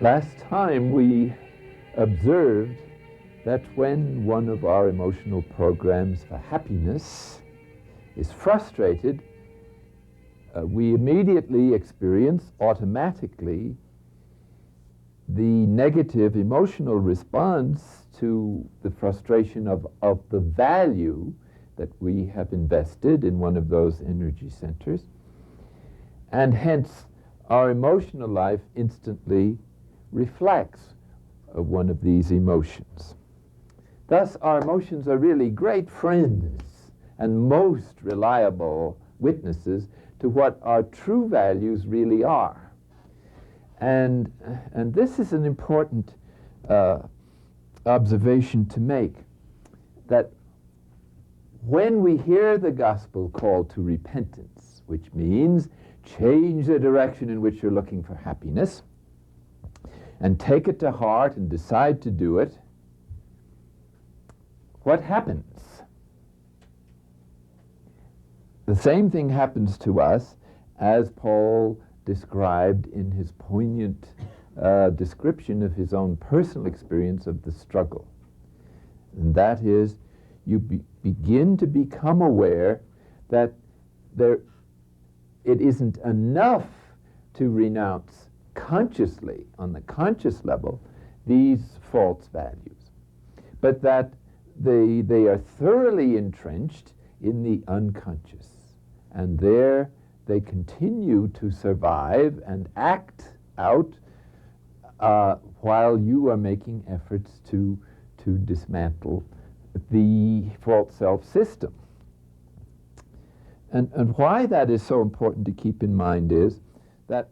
Last time we observed that when one of our emotional programs for happiness is frustrated, we immediately experience automatically the negative emotional response to the frustration of the value that we have invested in one of those energy centers. And hence, our emotional life instantly reflects one of these emotions. Thus, our emotions are really great friends and most reliable witnesses to what our true values really are. And this is an important observation to make, that when we hear the gospel call to repentance, which means change the direction in which you're looking for happiness, and take it to heart and decide to do it, what happens? The same thing happens to us as Paul described in his poignant description of his own personal experience of the struggle. And that is, you begin to become aware that it isn't enough to renounce consciously, on the conscious level, these false values, but that they are thoroughly entrenched in the unconscious, and there they continue to survive and act out while you are making efforts to dismantle the false self system. And why that is so important to keep in mind is that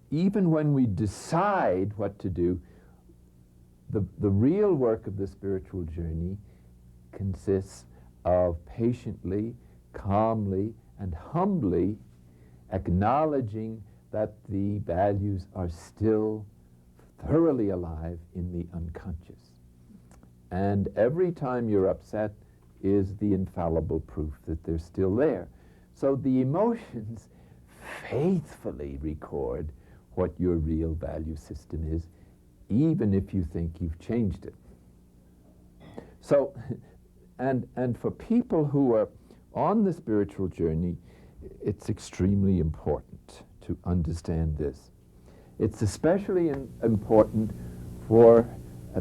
even when we decide what to do, the real work of the spiritual journey consists of patiently, calmly, and humbly acknowledging that the values are still thoroughly alive in the unconscious. And every time you're upset is the infallible proof that they're still there. So the emotions faithfully record what your real value system is, even if you think you've changed it. So, and for people who are on the spiritual journey, it's extremely important to understand this. It's especially important for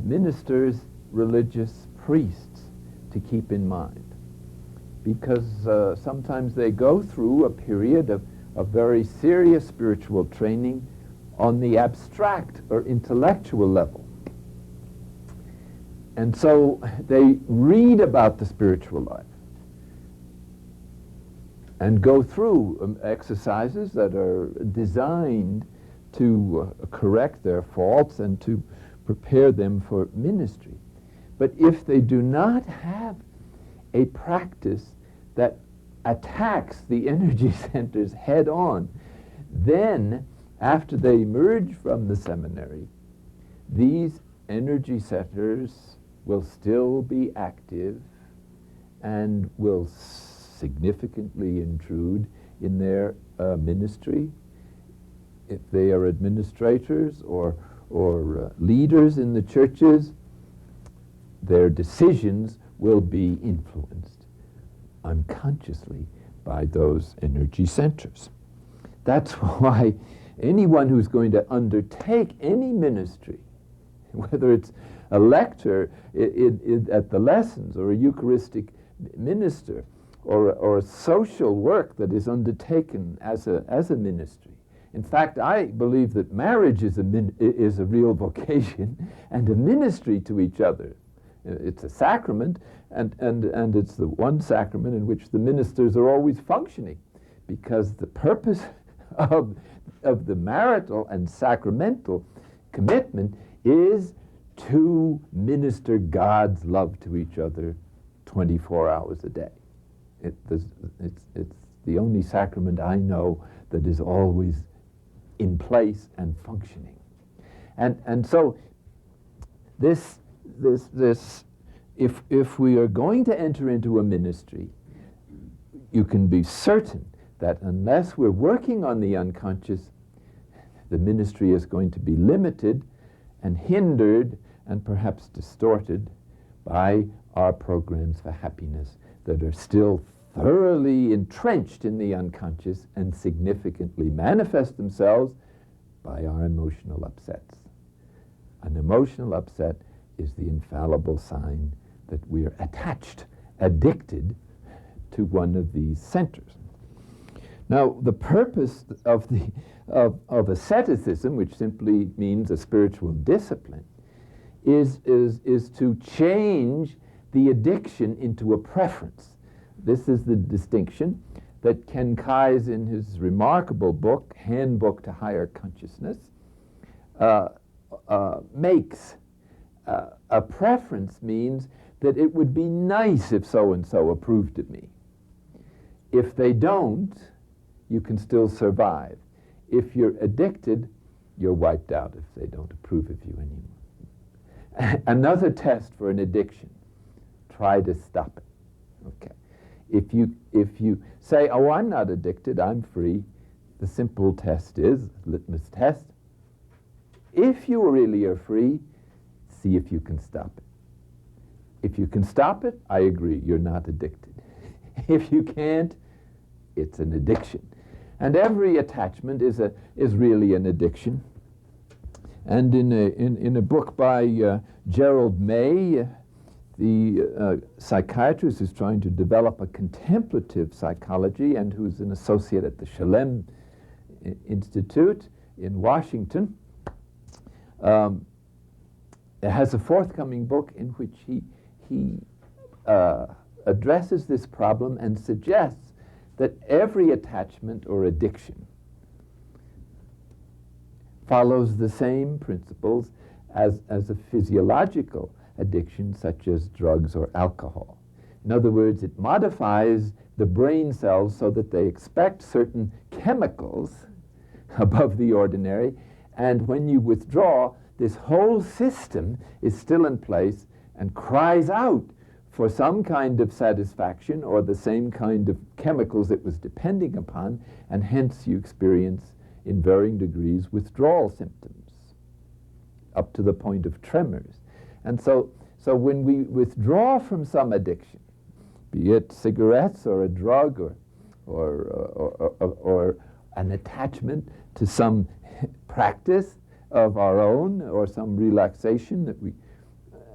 ministers, religious priests, to keep in mind, because sometimes they go through a period of very serious spiritual training on the abstract or intellectual level. And so they read about the spiritual life and go through exercises that are designed to correct their faults and to prepare them for ministry. But if they do not have a practice that attacks the energy centers head on, then after they emerge from the seminary, these energy centers will still be active and will significantly intrude in their ministry. If they are administrators or leaders in the churches, their decisions will be influenced unconsciously by those energy centers. That's why anyone who's going to undertake any ministry, whether it's a lector at the lessons or a Eucharistic minister or a social work that is undertaken as a ministry. In fact, I believe that marriage is a real vocation and a ministry to each other. It's a sacrament, and it's the one sacrament in which the ministers are always functioning, because the purpose of the marital and sacramental commitment is to minister God's love to each other 24 hours a day. It's the only sacrament I know that is always in place and functioning. And so this if we are going to enter into a ministry, you can be certain that unless we're working on the unconscious, the ministry is going to be limited and hindered and perhaps distorted by our programs for happiness that are still thoroughly entrenched in the unconscious and significantly manifest themselves by our emotional upsets. An emotional upset is the infallible sign that we're attached, addicted to one of these centers. Now, the purpose of asceticism, which simply means a spiritual discipline, is to change the addiction into a preference. This is the distinction that Ken Kai's, in his remarkable book, Handbook to Higher Consciousness, makes. A preference means that it would be nice if so-and-so approved of me. If they don't, you can still survive. If you're addicted, you're wiped out if they don't approve of you anymore. Another test for an addiction: try to stop it. Okay. If you say, oh, I'm not addicted, I'm free, the simple test is, litmus test, if you really are free, see if you can stop it. If you can stop it, I agree, you're not addicted. If you can't, it's an addiction. And every attachment is really an addiction. And in a book by Gerald May, the psychiatrist who's trying to develop a contemplative psychology and who's an associate at the Shalem Institute in Washington, has a forthcoming book in which he addresses this problem and suggests that every attachment or addiction follows the same principles as a physiological addiction, such as drugs or alcohol. In other words, it modifies the brain cells so that they expect certain chemicals above the ordinary, and when you withdraw, this whole system is still in place and cries out for some kind of satisfaction or the same kind of chemicals it was depending upon, and hence you experience, in varying degrees, withdrawal symptoms, up to the point of tremors. And so when we withdraw from some addiction, be it cigarettes or a drug or an attachment to some practice of our own or some relaxation that we,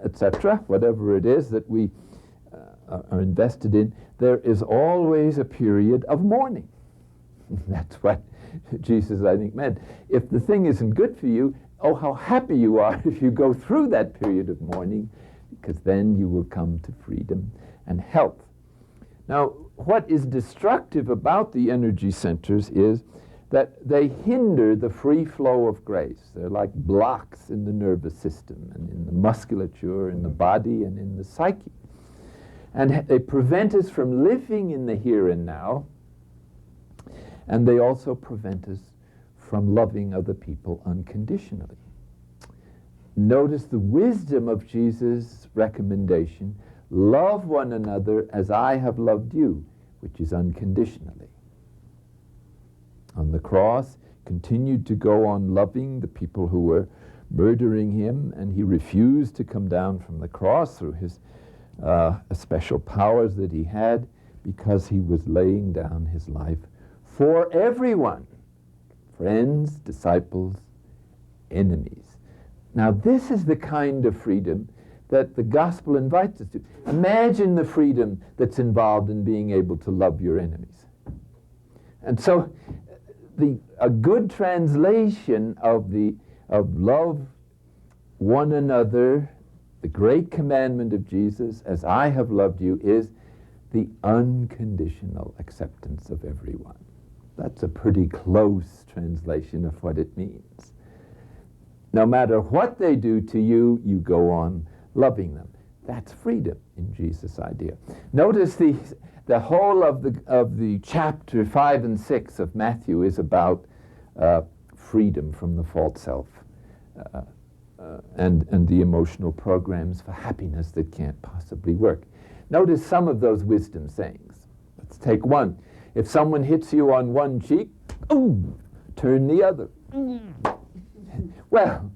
etc., whatever it is that we are invested in, there is always a period of mourning. That's what Jesus, I think, meant. If the thing isn't good for you, oh, how happy you are if you go through that period of mourning, because then you will come to freedom and health. Now, what is destructive about the energy centers is that they hinder the free flow of grace. They're like blocks in the nervous system and in the musculature, in the body, and in the psyche. And they prevent us from living in the here and now, and they also prevent us from loving other people unconditionally. Notice the wisdom of Jesus' recommendation: love one another as I have loved you, which is unconditionally. On the cross, continued to go on loving the people who were murdering him, and he refused to come down from the cross through his special powers that he had, because he was laying down his life for everyone: friends, disciples, enemies. Now, this is the kind of freedom that the gospel invites us to. Imagine the freedom that's involved in being able to love your enemies. And so a good translation of love one another, the great commandment of Jesus, as I have loved you, is the unconditional acceptance of everyone. That's a pretty close translation of what it means. No matter what they do to you, you go on loving them. That's freedom in Jesus' idea. Notice the whole of the chapter 5 and 6 of Matthew is about freedom from the false self and the emotional programs for happiness that can't possibly work. Notice some of those wisdom sayings. Let's take one. If someone hits you on one cheek, ooh, turn the other. Well,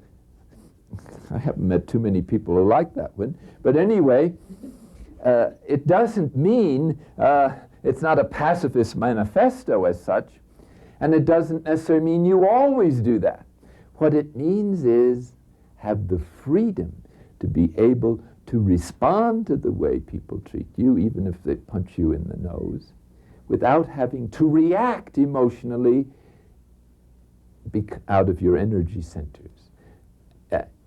I haven't met too many people who like that one. But anyway, it doesn't mean, it's not a pacifist manifesto as such, and it doesn't necessarily mean you always do that. What it means is have the freedom to be able to respond to the way people treat you, even if they punch you in the nose, without having to react emotionally out of your energy centers.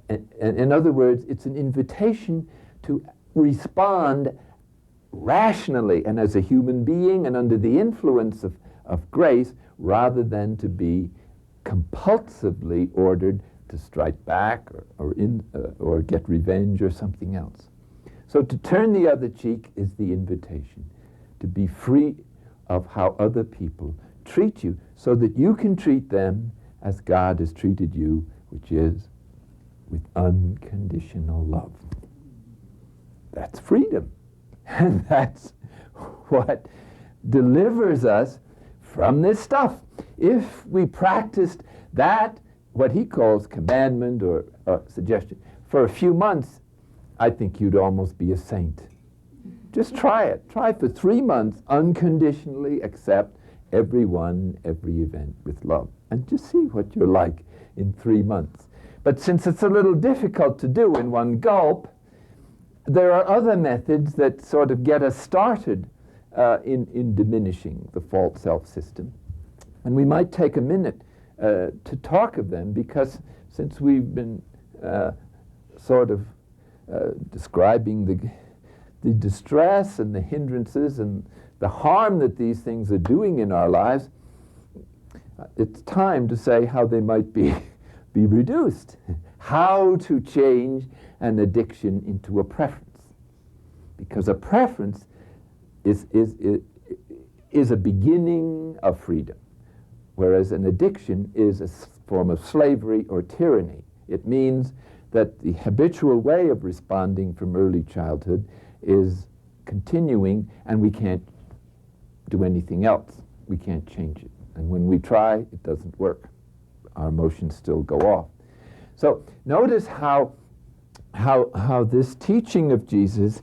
And in other words, it's an invitation to respond rationally and as a human being and under the influence of grace, rather than to be compulsively ordered to strike back or get revenge or something else. So to turn the other cheek is the invitation to be free of how other people treat you, so that you can treat them as God has treated you, which is with unconditional love. That's freedom. And that's what delivers us from this stuff. If we practiced that, what he calls commandment or suggestion, for a few months, I think you'd almost be a saint. Just try it. Try for 3 months, unconditionally accept everyone, every event with love. And just see what you're like in 3 months. But since it's a little difficult to do in one gulp, there are other methods that sort of get us started in diminishing the false self-system. And we might take a minute to talk of them, because since we've been describing the distress and the hindrances and the harm that these things are doing in our lives, it's time to say how they might be reduced. How to change an addiction into a preference. Because a preference is a beginning of freedom, whereas an addiction is a form of slavery or tyranny. It means that the habitual way of responding from early childhood is continuing, and we can't do anything else. We can't change it. And when we try, it doesn't work. Our emotions still go off. So notice how this teaching of Jesus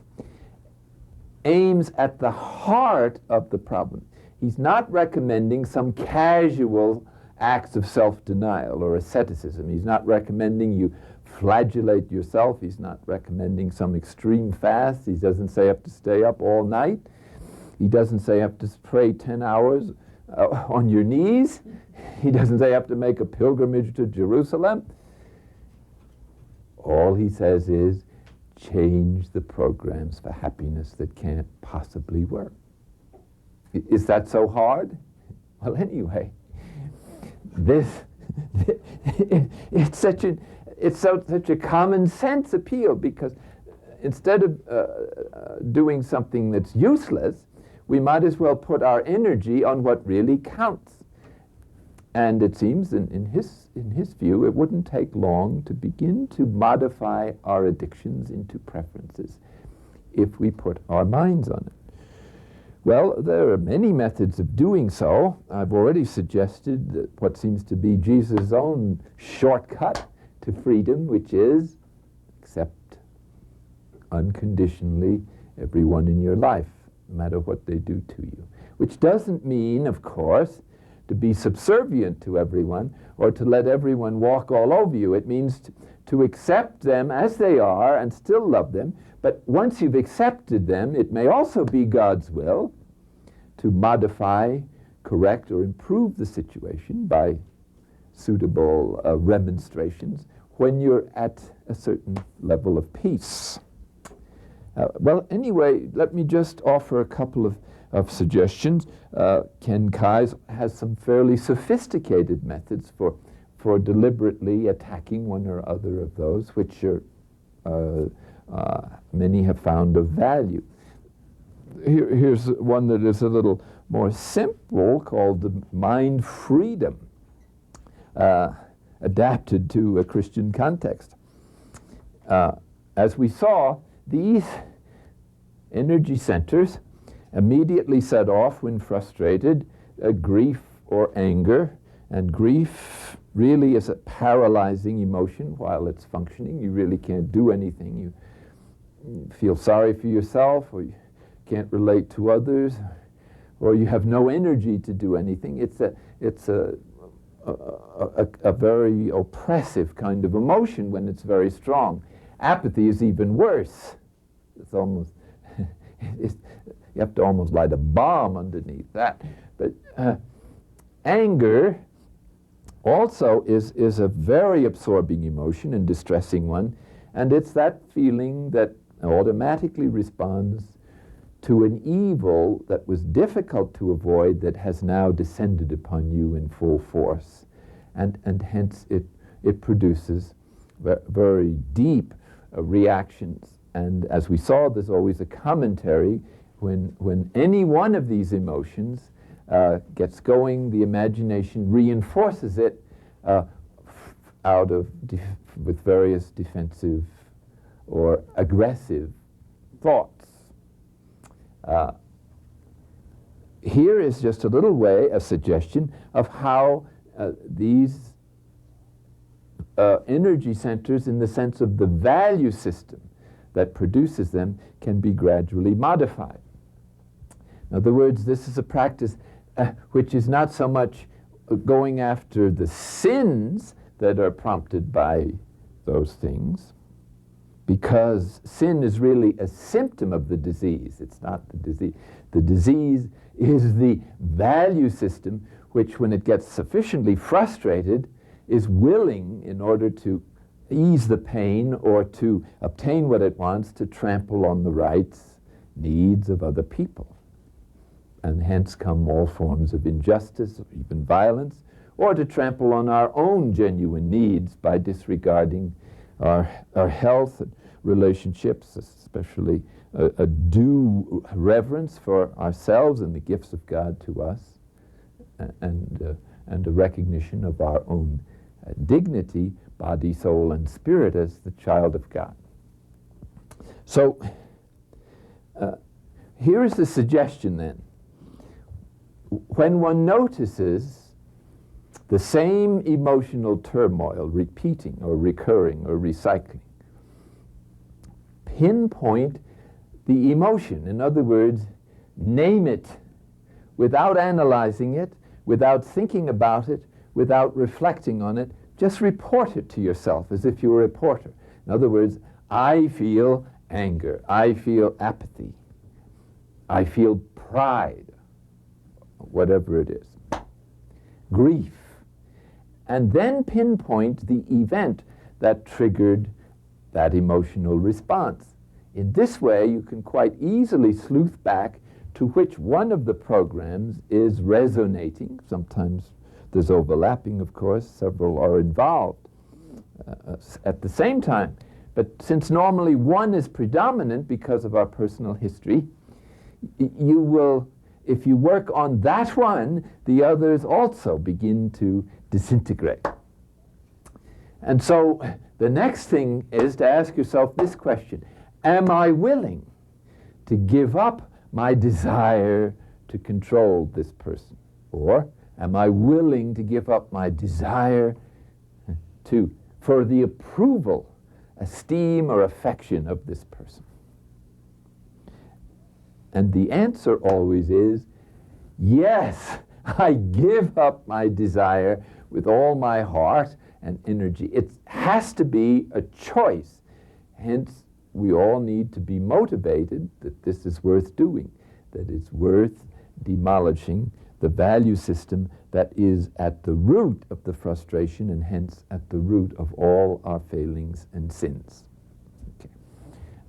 aims at the heart of the problem. He's not recommending some casual acts of self-denial or asceticism. He's not recommending you flagellate yourself. He's not recommending some extreme fast. He doesn't say you have to stay up all night. He doesn't say you have to pray 10 hours on your knees. He doesn't say you have to make a pilgrimage to Jerusalem. All he says is change the programs for happiness that can't possibly work. Is that so hard? Well, anyway, it's such a common sense appeal, because instead of doing something that's useless, we might as well put our energy on what really counts. And it seems, in his view, it wouldn't take long to begin to modify our addictions into preferences if we put our minds on it. Well, there are many methods of doing so. I've already suggested that what seems to be Jesus' own shortcut to freedom, which is accept unconditionally everyone in your life, no matter what they do to you. Which doesn't mean, of course, to be subservient to everyone or to let everyone walk all over you. It means to accept them as they are and still love them. But once you've accepted them, it may also be God's will to modify, correct, or improve the situation by suitable remonstrations when you're at a certain level of peace. Well, anyway, let me just offer a couple of suggestions. Ken Kai's has some fairly sophisticated methods for deliberately attacking one or other of those, which are many have found of value. Here's one that is a little more simple, called the mind freedom, adapted to a Christian context. As we saw, these energy centers immediately set off when frustrated grief or anger, and grief really is a paralyzing emotion while it's functioning. You really can't do anything. You feel sorry for yourself, or you can't relate to others, or you have no energy to do anything. It's a very oppressive kind of emotion when it's very strong. Apathy is even worse. It's almost, you have to almost light a bomb underneath that. But anger also is a very absorbing emotion and distressing one, and it's that feeling that automatically responds to an evil that was difficult to avoid that has now descended upon you in full force. And hence it produces very deep reactions. And as we saw, there's always a commentary when any one of these emotions gets going, the imagination reinforces it with various defensive or aggressive thoughts. Here is just a little way, a suggestion of how these energy centers, in the sense of the value system that produces them, can be gradually modified. In other words, this is a practice which is not so much going after the sins that are prompted by those things, because sin is really a symptom of the disease. It's not the disease. The disease is the value system which, when it gets sufficiently frustrated, is willing, in order to ease the pain or to obtain what it wants, to trample on the rights, needs of other people. And hence come all forms of injustice, or even violence, or to trample on our own genuine needs by disregarding our health and relationships, especially a due reverence for ourselves and the gifts of God to us, and a recognition of our own dignity, body, soul, and spirit as the child of God. So here is the suggestion then. When one notices the same emotional turmoil repeating or recurring or recycling, pinpoint the emotion. In other words, name it without analyzing it, without thinking about it, without reflecting on it. Just report it to yourself as if you were a reporter. In other words, I feel anger, I feel apathy, I feel pride, whatever it is, grief. And then pinpoint the event that triggered that emotional response. In this way, you can quite easily sleuth back to which one of the programs is resonating. Sometimes there's overlapping, of course. Several are involved at the same time. But since normally one is predominant because of our personal history, you will, if you work on that one, the others also begin to disintegrate. And so the next thing is to ask yourself this question: am I willing to give up my desire to control this person? Or am I willing to give up my desire for the approval, esteem, or affection of this person? And the answer always is, yes, I give up my desire with all my heart and energy. It has to be a choice. Hence, we all need to be motivated that this is worth doing, that it's worth demolishing the value system that is at the root of the frustration, and hence at the root of all our failings and sins, okay,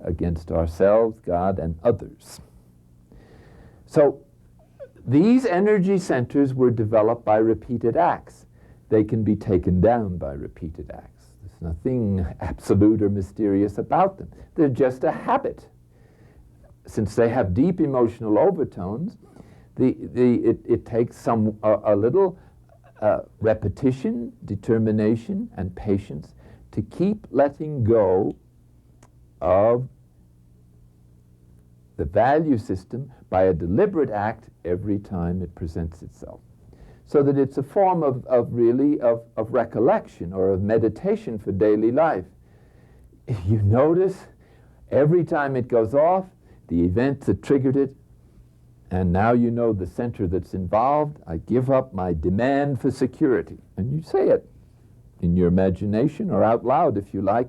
against ourselves, God, and others. So these energy centers were developed by repeated acts. They can be taken down by repeated acts. There's nothing absolute or mysterious about them. They're just a habit. Since they have deep emotional overtones, it takes a little repetition, determination, and patience to keep letting go of the value system by a deliberate act every time it presents itself. so that it's a form of recollection or of meditation for daily life. You notice every time it goes off, the event that triggered it, and now you know the center that's involved. I give up my demand for security. And you say it in your imagination or out loud, if you like,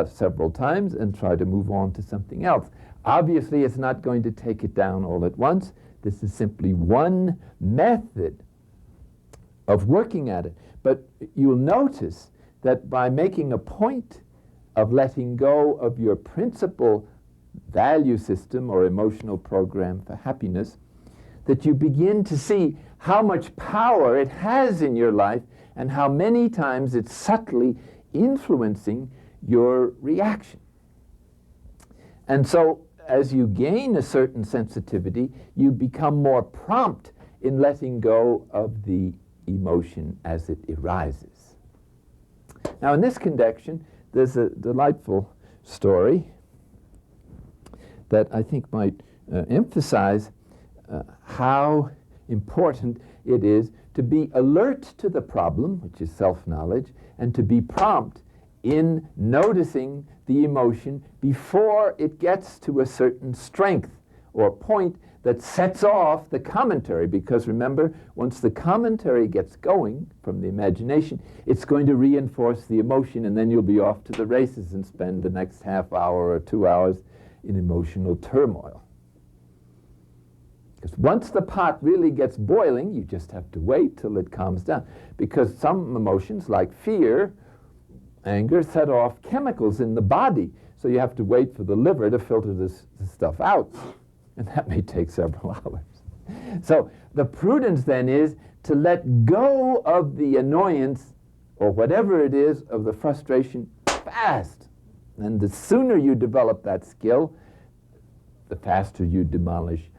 several times, and try to move on to something else. Obviously, it's not going to take it down all at once. This is simply one method of working at it. But you'll notice that by making a point of letting go of your principal value system or emotional program for happiness, that you begin to see how much power it has in your life and how many times it's subtly influencing your reaction. And so as you gain a certain sensitivity, you become more prompt in letting go of the emotion as it arises. Now, in this connection, there's a delightful story that I think might emphasize how important it is to be alert to the problem, which is self-knowledge, and to be prompt in noticing the emotion before it gets to a certain strength or point that sets off the commentary. Because remember, once the commentary gets going from the imagination, it's going to reinforce the emotion, and then you'll be off to the races and spend the next half hour or 2 hours in emotional turmoil. Because once the pot really gets boiling, you just have to wait till it calms down. Because some emotions, like fear, anger, set off chemicals in the body. So you have to wait for the liver to filter this stuff out. And that may take several hours. So the prudence then is to let go of the annoyance, or whatever it is, of the frustration fast. And the sooner you develop that skill, the faster you demolish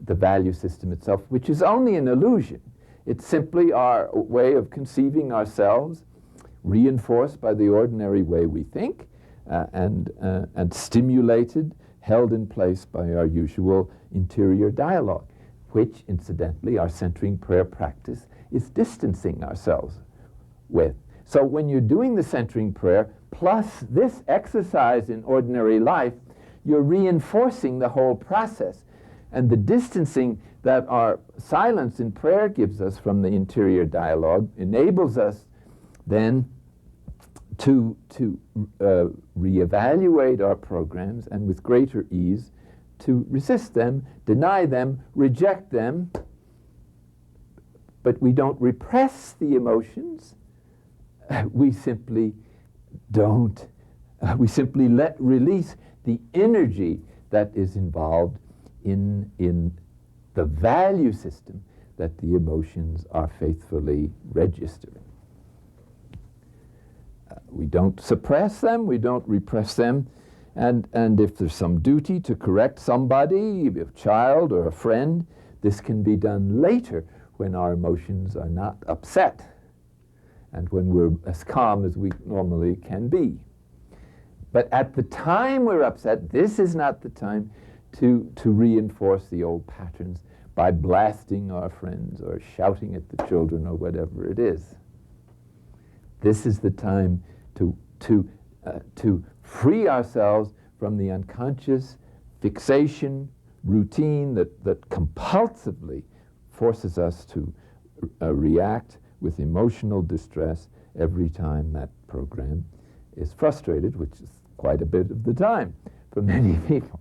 the value system itself, which is only an illusion. It's simply our way of conceiving ourselves, reinforced by the ordinary way we think, and stimulated, held in place by our usual interior dialogue, which, incidentally, our centering prayer practice is distancing ourselves with. So when you're doing the centering prayer, plus this exercise in ordinary life, you're reinforcing the whole process. And the distancing that our silence in prayer gives us from the interior dialogue enables us then to reevaluate our programs, and with greater ease to resist them, deny them, reject them. But we don't repress the emotions. We simply don't. We simply let release the energy that is involved in the value system that the emotions are faithfully registering. We don't suppress them, we don't repress them, and if there's some duty to correct somebody, a child or a friend, this can be done later when our emotions are not upset and when we're as calm as we normally can be. But at the time we're upset, this is not the time to reinforce the old patterns by blasting our friends or shouting at the children or whatever it is. This is the time to free ourselves from the unconscious fixation routine that compulsively forces us to react with emotional distress every time that program is frustrated, which is quite a bit of the time for many people.